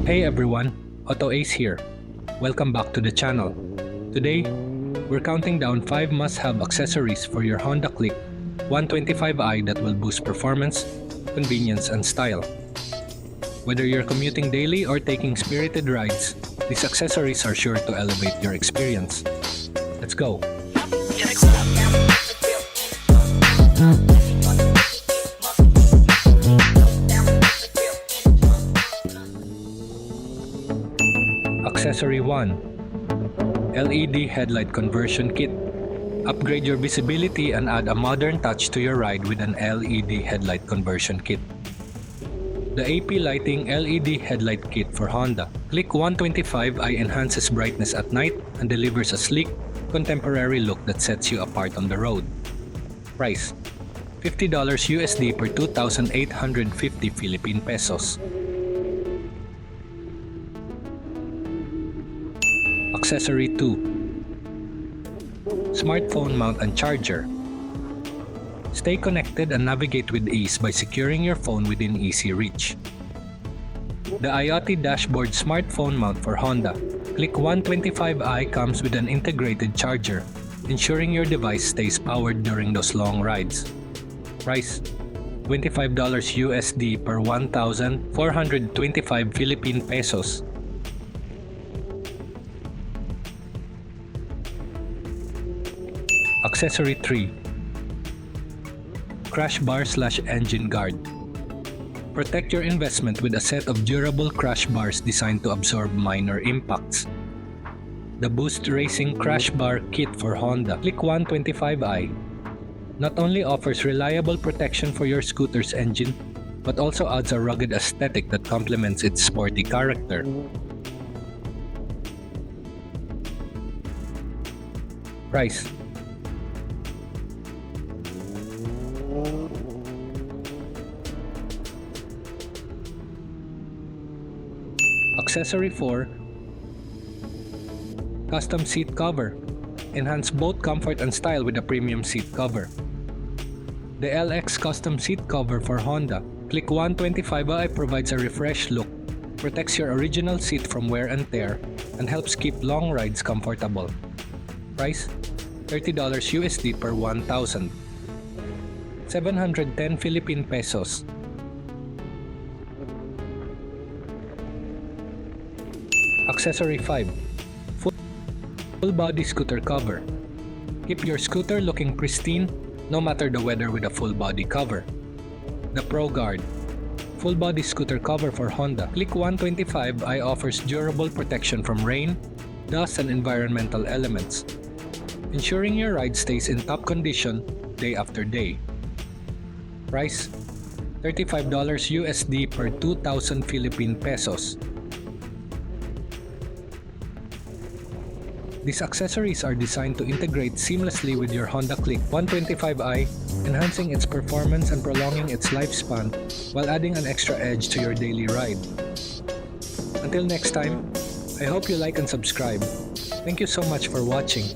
Hey everyone, Auto Ace here. Welcome back to the channel. Today, we're counting down 5 must-have accessories for your Honda Click 125i that will boost performance, convenience, and style. Whether you're commuting daily or taking spirited rides, these accessories are sure to elevate your experience. Let's go! Accessory 1. LED headlight conversion kit. Upgrade your visibility and add a modern touch to your ride with an LED headlight conversion kit. The AP Lighting LED headlight kit for Honda Click 125i enhances brightness at night and delivers a sleek, contemporary look that sets you apart on the road. Price: $50 USD per 2,850 Philippine pesos. Accessory 2. Smartphone mount and charger. Stay connected and navigate with ease by securing your phone within easy reach. The IoT Dashboard smartphone mount for Honda Click 125i comes with an integrated charger, ensuring your device stays powered during those long rides. Price: $25 USD per 1,425 Philippine pesos. Accessory 3. Crash bar/engine guard. Protect your investment with a set of durable crash bars designed to absorb minor impacts. The Boost Racing Crash Bar Kit for Honda Click 125i not only offers reliable protection for your scooter's engine, but also adds a rugged aesthetic that complements its sporty character. Price: Accessory 4. Custom seat cover. Enhance both comfort and style with a premium seat cover. The LX Custom Seat Cover for Honda Click 125i provides a refreshed look, protects your original seat from wear and tear, and helps keep long rides comfortable. Price: $30 USD per 1,000. 710 Philippine pesos. Accessory 5. Full body scooter cover. Keep your scooter looking pristine no matter the weather with a full body cover. The Pro Guard full body scooter cover for Honda Click 125i offers durable protection from rain, dust, and environmental elements, ensuring your ride stays in top condition day after day. Price: $35 USD per 2,000 Philippine pesos. These accessories are designed to integrate seamlessly with your Honda Click 125i, enhancing its performance and prolonging its lifespan while adding an extra edge to your daily ride. Until next time, I hope you like and subscribe. Thank you so much for watching.